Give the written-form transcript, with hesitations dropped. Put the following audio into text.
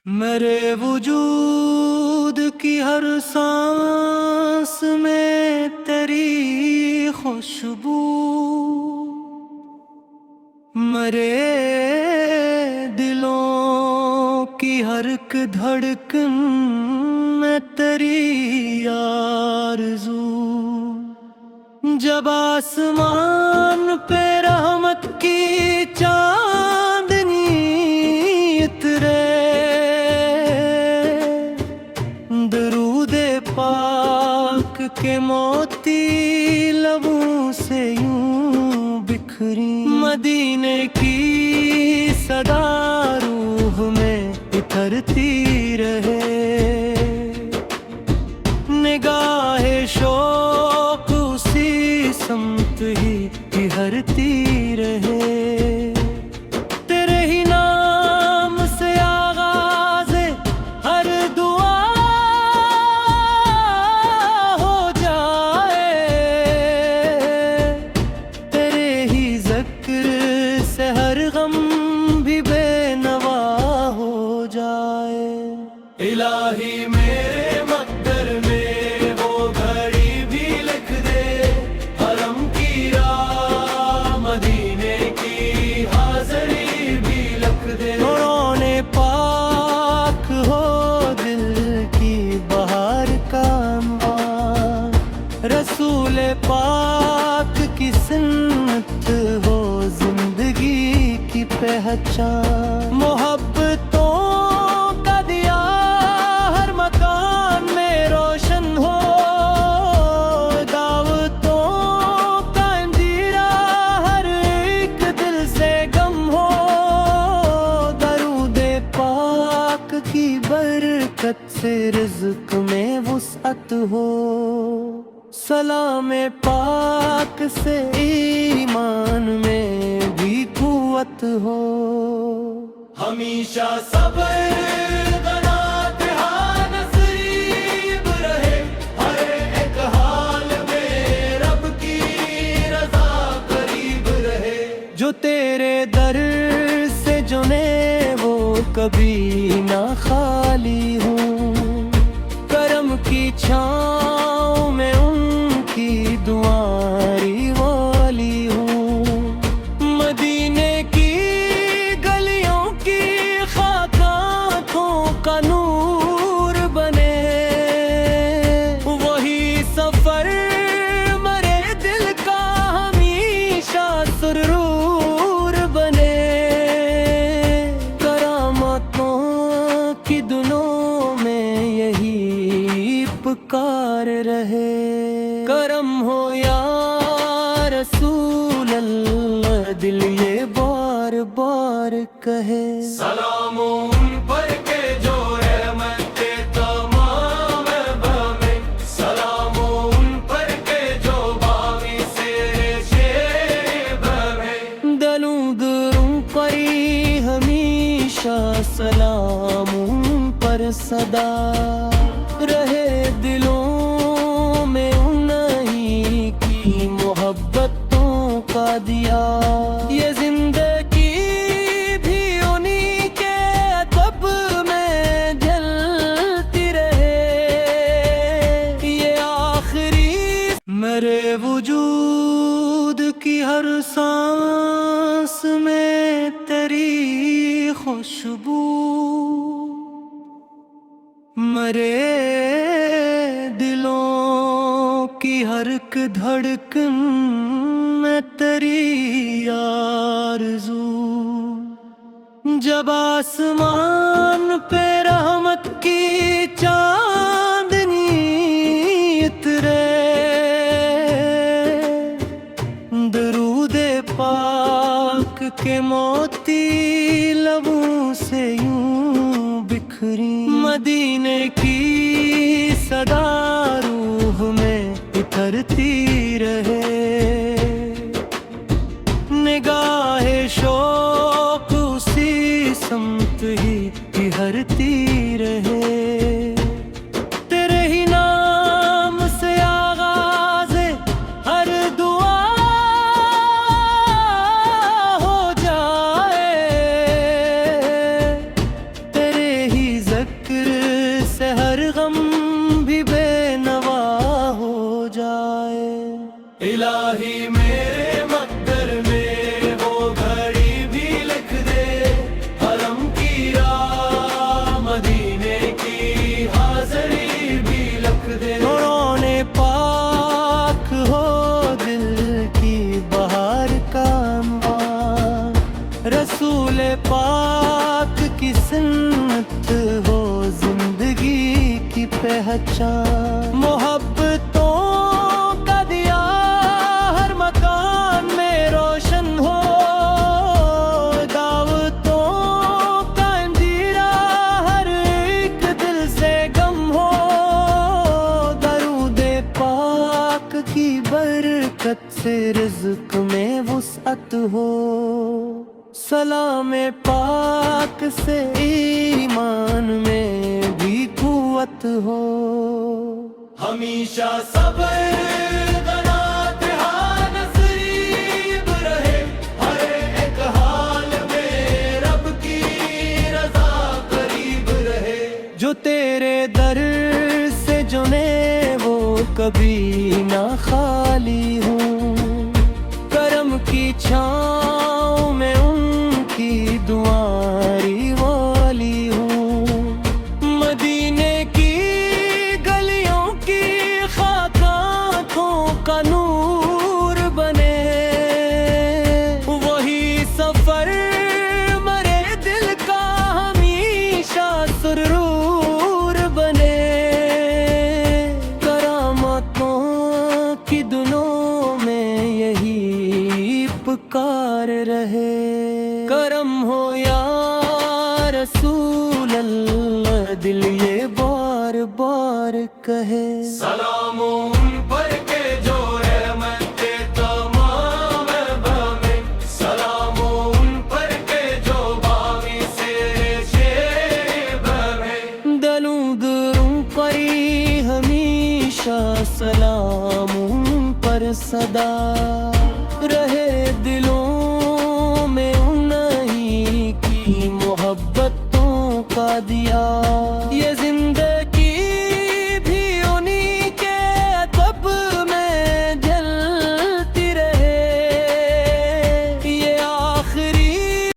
میرے وجود کی ہر سانس میں تیری خوشبو، میرے دلوں کی ہر ایک دھڑکن میں تیری آرزو۔ جب آسمان پہ رحمت کی چاندنی اترے، درود پاک کے موتی لبوں سے یوں بکھری، مدینے کی صدا روح میں اترتی رہے، نگاہ شوق اسی سمت ہی ٹہرتی رہے۔ تیرے ہی نام سے آغاز ہر دعا ہو جائے، تیرے ہی ذکر سے ہر غم بھی بے نوا ہو جائے۔ الہی میرے مقدر میں وہ گھڑی بھی لکھ دے، حرم کی راہ مدینے کی حاضری بھی لکھ دے، رونے پاک ہو دل کی بہار کا انوار، رسول پاک کی سنت ہو زندگی کی پہچان، محبتوں کا دیا ہر مکان میں روشن ہو، دعوتوں کا انجیرا ہر ایک دل سے گم ہو، درود پاک کی برکت سے رزق میں وسعت ہو، سلام پاک سے ایمان میں بھی قوت ہو، ہمیشہ صبر قناعت نصیب رہے، ہر ایک حال میں رب کی رضا قریب رہے، جو تیرے در سے جنے وہ کبھی نہ خالی ہوں، کرم کی چھاؤں میں ان کی دعائیں والی ہوں، مدینے کی گلیوں کی خاک آنکھوں کا نور بنے، وہی سفر مرے دل کا ہمیشہ سرور بنے، کرامتوں کی دنوں میں یہی پکار رہے، کرم ہو یا رسول اللہ دل یہ بار بار کہے، سلام ان پر کے جو رحمت تمام بہمیں، سلام ان پر کے جو باوی سے شیب میں، درود ان پر ہی ہمیشہ سلام ان پر صدا رہے، دلوں میں انہی کی محبتوں کا دیا، یہ زندگی بھی انہی کے ادب میں جلتی رہے، یہ آخری میرے وجود کی ہر سانس میں تیری خوشبو، میرے دلوں کی ہر ایک دھڑکن میں تیری آرزو، جب آسمان پہ رحمت کی چاندنی اترے، درود پاک کے موتی لبوں سے یوں بکھری، مدینے کی صدا روح میں اترتی رہے، نگاہ شوق اسی سمت ہی ٹہرتی رہے، تیرے ہی نام سے آغاز ہر دعا ہو جائے، تیرے ہی ذکر سے ہر غم بھی بے نوا ہو جائے۔ الہی میرے مقدر میں وہ گھڑی بھی لکھ دے، حرم کی راہ مدینے کی حاضری بھی لکھ دے۔ رونے پاک ہو دل کی بہار کا انوار، رسول پاک کی سنت ہو زندگی کی پہچان۔ محبتوں کا دیا ہر مکان میں روشن ہو، دعوتوں کا انجیرا ہر ایک دل سے گم ہو، درود پاک کی برکت سے رزق میں وسعت ہو، سلام پاک سے ایمان میں بھی قوت ہو۔ ہمیشہ صبر قناعت نصیب رہے، ہر ایک حال میں رب کی رضا قریب رہے۔ جو تیرے در سے جنے وہ کبھی نہ خالی ہوں، کرم کی چھاؤں میں ان کی دعائیں والی ہوں، مدینے کی گلیوں کی خاک آنکھوں کا نور بنے، وہی سفر مرے دل کا ہمیشہ سرور بنے، کرامتوں کی دنوں میں یہی پکار رہے۔ کرم ہو یا رسول اللہ دل یہ بار بار کہے۔ سلام ان پر کے جو رحمت تمام بہمیں، سلام ان پر کے جو باوی سے شیر بہمیں، درود ان پر ہمیشہ سلام ان پر صدا رہے، دلوں میں انہی کی محبتوں کا دیا۔